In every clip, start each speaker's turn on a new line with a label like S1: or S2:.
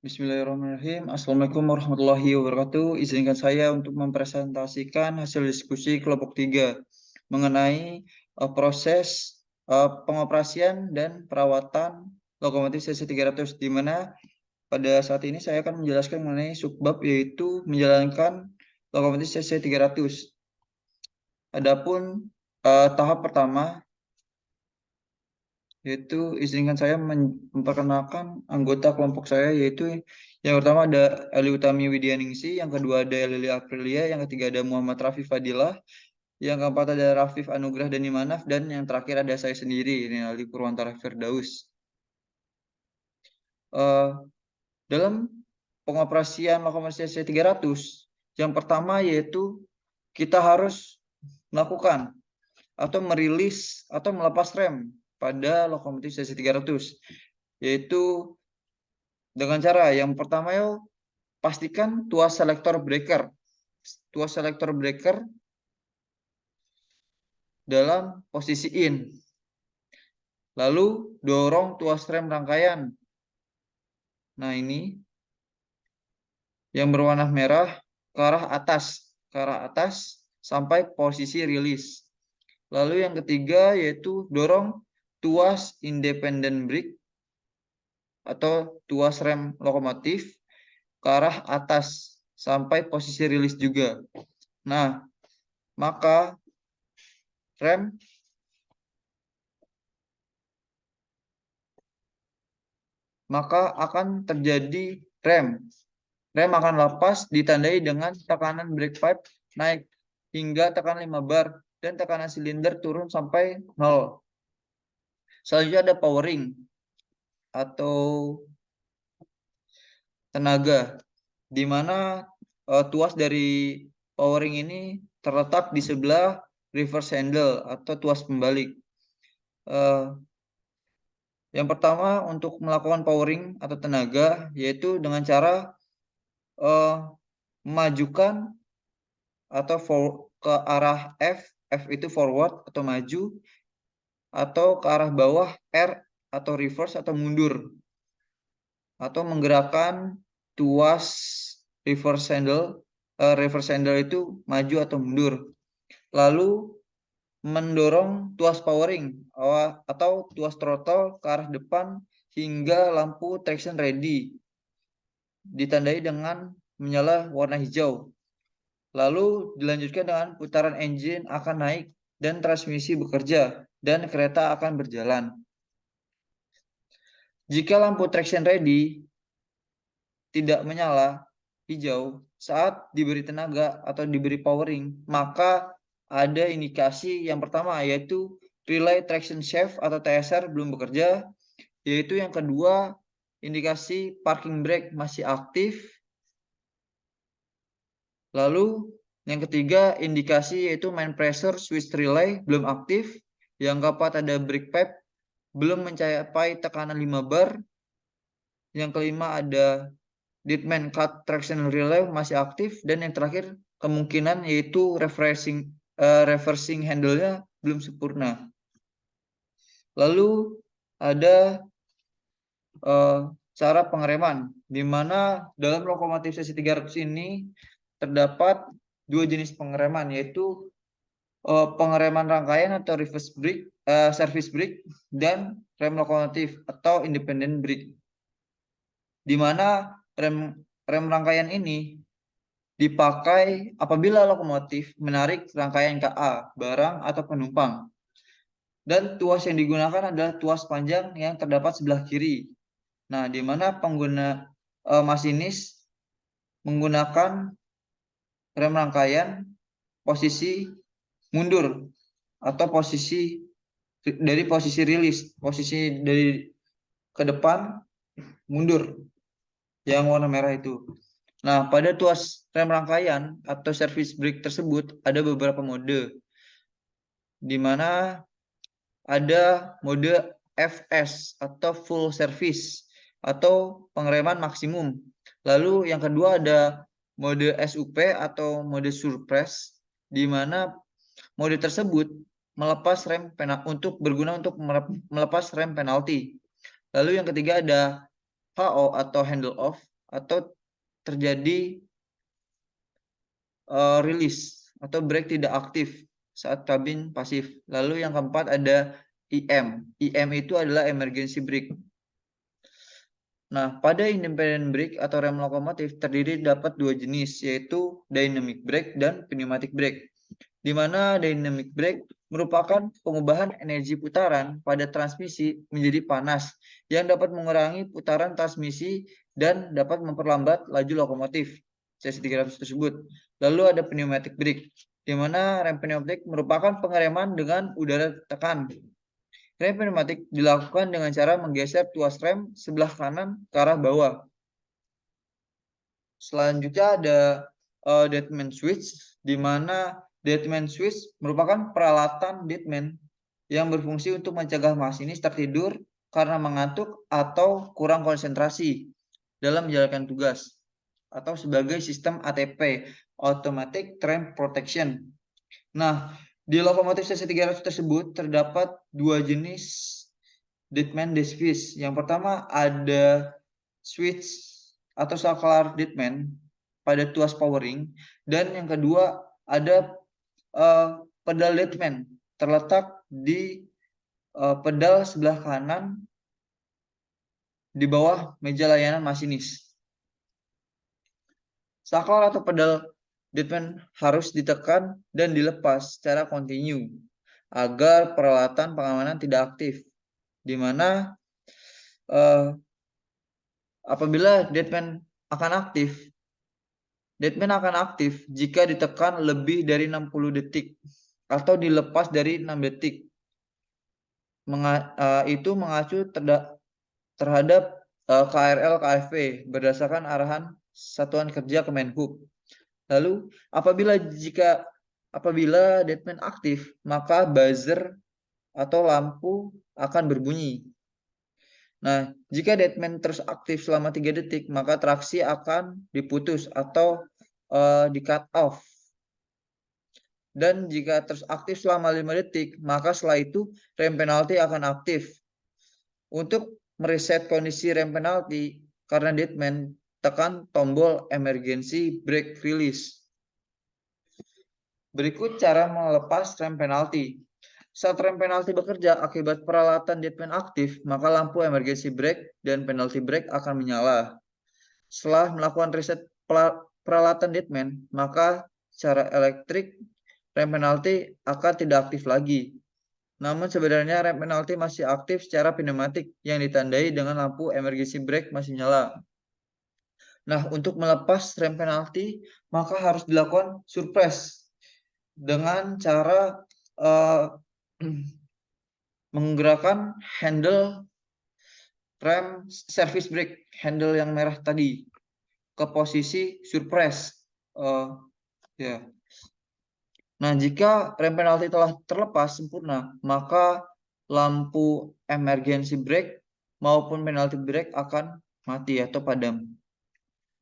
S1: Bismillahirrahmanirrahim. Assalamualaikum warahmatullahi wabarakatuh. Izinkan saya untuk mempresentasikan hasil diskusi kelompok 3 mengenai proses pengoperasian dan perawatan lokomotif CC300, di mana pada saat ini saya akan menjelaskan mengenai subbab, yaitu menjalankan lokomotif CC300. Adapun tahap pertama, yaitu izinkan saya memperkenalkan anggota kelompok saya, yaitu yang pertama ada Eli Utami Widyaningsi, yang kedua ada Lili Aprilia, yang ketiga ada Muhammad Rafi Fadilah, yang keempat ada Rafif Anugrah Dani Manaf, dan yang terakhir ada saya sendiri, ini Ali Purwantara Firdaus. Dalam pengoperasian lokomotif CC300, yang pertama yaitu kita harus melakukan atau merilis atau melepas rem pada lokomotif CC300, yaitu dengan cara yang pertama, pastikan tuas selektor breaker dalam posisi in, lalu dorong tuas rem rangkaian. Nah, ini yang berwarna merah ke arah atas sampai posisi rilis. Lalu yang ketiga yaitu dorong tuas independent brake atau tuas rem lokomotif ke arah atas sampai posisi rilis juga. Nah, maka akan terjadi rem akan lepas, ditandai dengan tekanan brake pipe naik hingga tekanan 5 bar dan tekanan silinder turun sampai 0. Selanjutnya ada powering atau tenaga, di mana tuas dari powering ini terletak di sebelah reverse handle atau tuas pembalik. Yang pertama untuk melakukan powering atau tenaga yaitu dengan cara memajukan atau ke arah F itu forward atau maju, atau ke arah bawah R atau reverse atau mundur, atau menggerakkan tuas reverse handle itu maju atau mundur. Lalu mendorong tuas powering atau tuas throttle ke arah depan hingga lampu traction ready ditandai dengan menyala warna hijau. Lalu dilanjutkan dengan putaran engine akan naik dan transmisi bekerja dan kereta akan berjalan. Jika lampu traction ready tidak menyala hijau saat diberi tenaga atau diberi powering, maka ada indikasi yang pertama yaitu relay traction shaft atau TSR belum bekerja, yaitu yang kedua indikasi parking brake masih aktif, lalu yang ketiga indikasi yaitu main pressure switch relay belum aktif, yang keempat ada brake pipe belum mencapai tekanan 5 bar, yang kelima ada deadman cut traction relay masih aktif, dan yang terakhir kemungkinan yaitu reversing handle-nya belum sempurna. Lalu ada cara pengereman, di mana dalam lokomotif CC300 ini terdapat dua jenis pengereman, yaitu pengereman rangkaian atau reverse brake, service brake, dan rem lokomotif atau independent brake, di mana rem rangkaian ini dipakai apabila lokomotif menarik rangkaian KA, barang atau penumpang, dan tuas yang digunakan adalah tuas panjang yang terdapat sebelah kiri. Nah, di mana pengguna masinis menggunakan rem rangkaian posisi mundur atau posisi rilis, posisi dari ke depan mundur yang warna merah itu. Nah, pada tuas rem rangkaian atau service brake tersebut ada beberapa mode, di mana ada mode FS atau full service atau pengereman maksimum. Lalu yang kedua ada mode SUP atau mode surprise, di mana mode tersebut melepas rem berguna untuk melepas rem penalti. Lalu yang ketiga ada HO atau handle off, atau terjadi rilis atau brake tidak aktif saat kabin pasif. Lalu yang keempat ada IM. IM itu adalah emergency brake. Nah, pada independent brake atau rem lokomotif terdiri dapat dua jenis, yaitu dynamic brake dan pneumatic brake. Di mana dynamic brake merupakan pengubahan energi putaran pada transmisi menjadi panas yang dapat mengurangi putaran transmisi dan dapat memperlambat laju lokomotif sesi 300 tersebut. Lalu ada pneumatic brake, di mana rem pneumatik merupakan pengereman dengan udara tekan. Rem pneumatik dilakukan dengan cara menggeser tuas rem sebelah kanan ke arah bawah. Selanjutnya ada deadman switch, di mana deadman switch merupakan peralatan deadman yang berfungsi untuk mencegah masinis tertidur karena mengantuk atau kurang konsentrasi dalam menjalankan tugas, atau sebagai sistem ATP, Automatic Train Protection. Nah, di lokomotif sesi 300 tersebut terdapat dua jenis deadman switch. Yang pertama ada switch atau saklar deadman pada tuas powering, dan yang kedua ada pedal deadman terletak di pedal sebelah kanan di bawah meja layanan masinis. Saklar atau pedal deadman harus ditekan dan dilepas secara kontinu agar peralatan pengamanan tidak aktif, di mana apabila deadman akan aktif jika ditekan lebih dari 60 detik atau dilepas dari 6 detik. Itu mengacu terhadap KRL KFV berdasarkan arahan Satuan Kerja Kemenhub. Lalu apabila deadman aktif, maka buzzer atau lampu akan berbunyi. Nah, jika deadman terus aktif selama 3 detik, maka traksi akan diputus atau di cut off. Dan jika terus aktif selama 5 detik, maka setelah itu rem penalti akan aktif. Untuk mereset kondisi rem penalti karena deadman, tekan tombol emergency brake release. Berikut cara melepas rem penalti. Saat rem penalti bekerja akibat peralatan deadman aktif, maka lampu emergency brake dan penalty brake akan menyala. Setelah melakukan reset peralatan deadman, maka secara elektrik rem penalti akan tidak aktif lagi. Namun sebenarnya rem penalti masih aktif secara pneumatik yang ditandai dengan lampu emergency brake masih nyala. Nah, untuk melepas rem penalti maka harus dilakukan surprise dengan cara menggerakkan handle rem service brake, handle yang merah tadi, ke posisi surprise. Ya. Nah, jika rem penalti telah terlepas sempurna, maka lampu emergency brake maupun penalty brake akan mati atau padam.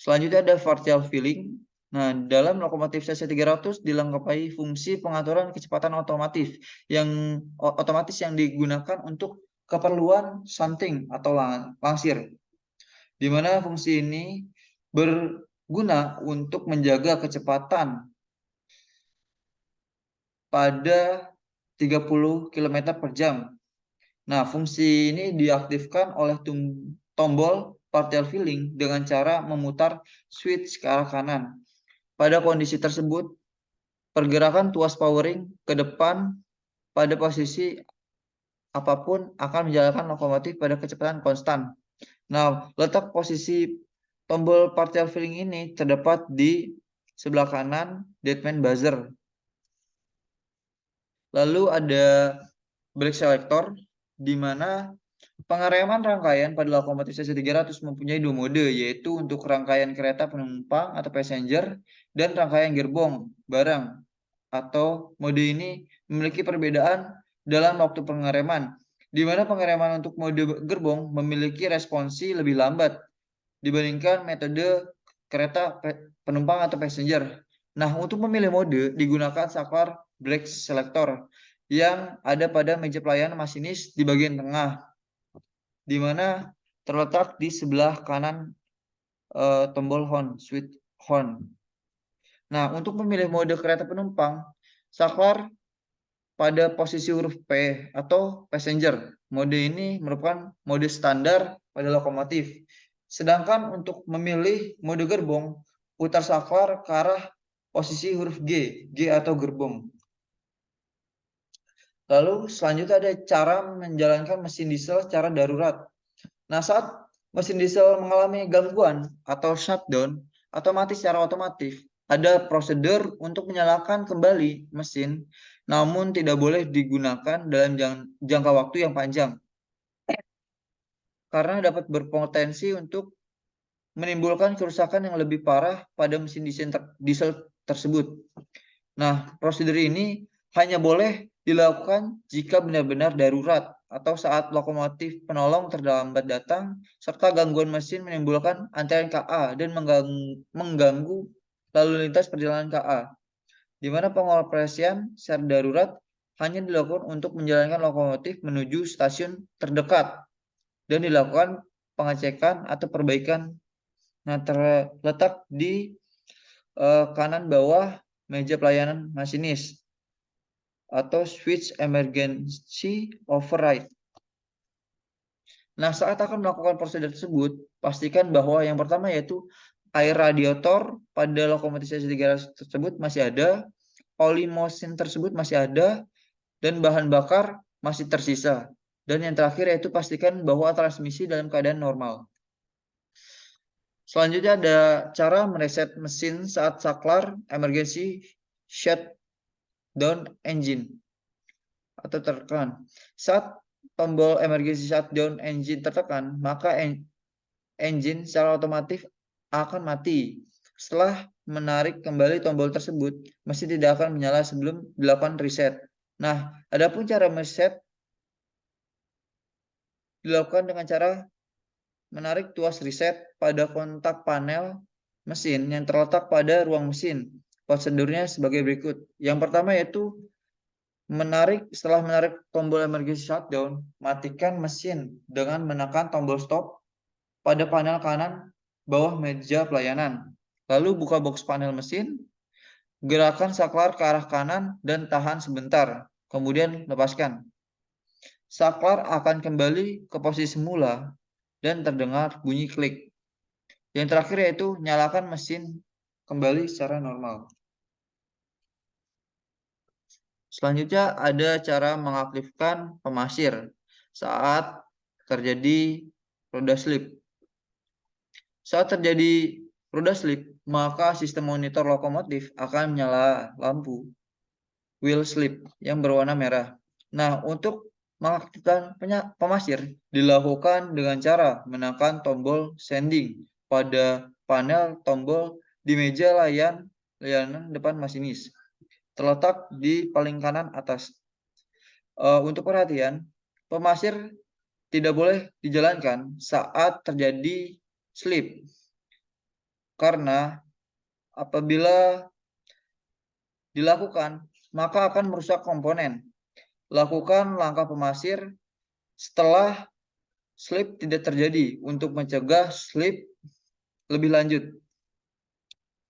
S1: Selanjutnya ada partial filling. Nah, dalam lokomotif sesi 300 dilengkapi fungsi pengaturan kecepatan otomatis yang digunakan untuk keperluan shunting atau langsir, di mana fungsi ini berguna untuk menjaga kecepatan pada 30 km per jam. Nah, fungsi ini diaktifkan oleh tombol partial filling dengan cara memutar switch ke arah kanan. Pada kondisi tersebut, pergerakan tuas powering ke depan pada posisi apapun akan menjalankan lokomotif pada kecepatan konstan. Nah, letak posisi tombol partial filling ini terdapat di sebelah kanan deadman buzzer. Lalu ada brake selector, di mana pengereman rangkaian pada lokomotif sesi 300 mempunyai dua mode, yaitu untuk rangkaian kereta penumpang atau passenger dan rangkaian gerbong barang. Atau mode ini memiliki perbedaan dalam waktu pengereman, di mana pengereman untuk mode gerbong memiliki responsi lebih lambat dibandingkan metode kereta penumpang atau passenger. Nah, untuk memilih mode digunakan saklar brake selector yang ada pada meja pelayanan masinis di bagian tengah, di mana terletak di sebelah kanan tombol horn, switch horn. Nah, untuk memilih mode kereta penumpang, saklar pada posisi huruf P atau passenger. Mode ini merupakan mode standar pada lokomotif. Sedangkan untuk memilih mode gerbong, putar saklar ke arah posisi huruf G atau gerbong. Lalu selanjutnya ada cara menjalankan mesin diesel secara darurat. Nah, saat mesin diesel mengalami gangguan atau shutdown, secara otomatis ada prosedur untuk menyalakan kembali mesin, namun tidak boleh digunakan dalam jangka waktu yang panjang karena dapat berpotensi untuk menimbulkan kerusakan yang lebih parah pada mesin diesel tersebut. Nah, prosedur ini hanya boleh dilakukan jika benar-benar darurat atau saat lokomotif penolong terlambat datang serta gangguan mesin menimbulkan antrean KA dan mengganggu lalu lintas perjalanan KA, di mana pengoperasian secara darurat hanya dilakukan untuk menjalankan lokomotif menuju stasiun terdekat dan dilakukan pengecekan atau perbaikan. Nah, terletak di kanan bawah meja pelayanan masinis atau switch emergency override. Nah, saat akan melakukan prosedur tersebut, pastikan bahwa yang pertama yaitu air radiator pada lokomotif sesi 300 tersebut masih ada, oli mesin tersebut masih ada, dan bahan bakar masih tersisa. Dan yang terakhir yaitu pastikan bahwa transmisi dalam keadaan normal. Selanjutnya ada cara mereset mesin saat saklar emergency shutdown engine atau tertekan. Saat tombol emergency shutdown engine tertekan, maka engine secara otomatis akan mati. Setelah menarik kembali tombol tersebut, mesin tidak akan menyala sebelum dilakukan reset. Nah, adapun cara mereset dilakukan dengan cara menarik tuas reset pada kontak panel mesin yang terletak pada ruang mesin. Prosedurnya sebagai berikut. Yang pertama yaitu setelah menarik tombol emergency shutdown, matikan mesin dengan menekan tombol stop pada panel kanan bawah meja pelayanan. Lalu buka box panel mesin, gerakan saklar ke arah kanan dan tahan sebentar, kemudian lepaskan. Saklar akan kembali ke posisi semula dan terdengar bunyi klik. Yang terakhir yaitu nyalakan mesin kembali secara normal. Selanjutnya ada cara mengaktifkan pemasir saat terjadi roda slip. Saat terjadi roda slip, maka sistem monitor lokomotif akan menyala lampu wheel slip yang berwarna merah. Nah, untuk mengaktifkan pemasir dilakukan dengan cara menekan tombol sending pada panel tombol di meja layanan depan masinis, terletak di paling kanan atas. Untuk perhatian, pemasir tidak boleh dijalankan saat terjadi slip, karena apabila dilakukan maka akan merusak komponen. Lakukan langkah pemasir setelah slip tidak terjadi untuk mencegah slip lebih lanjut.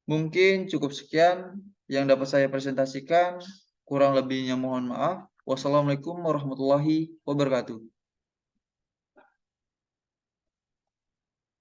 S1: Mungkin cukup sekian yang dapat saya presentasikan. Kurang lebihnya mohon maaf. Wassalamualaikum warahmatullahi wabarakatuh.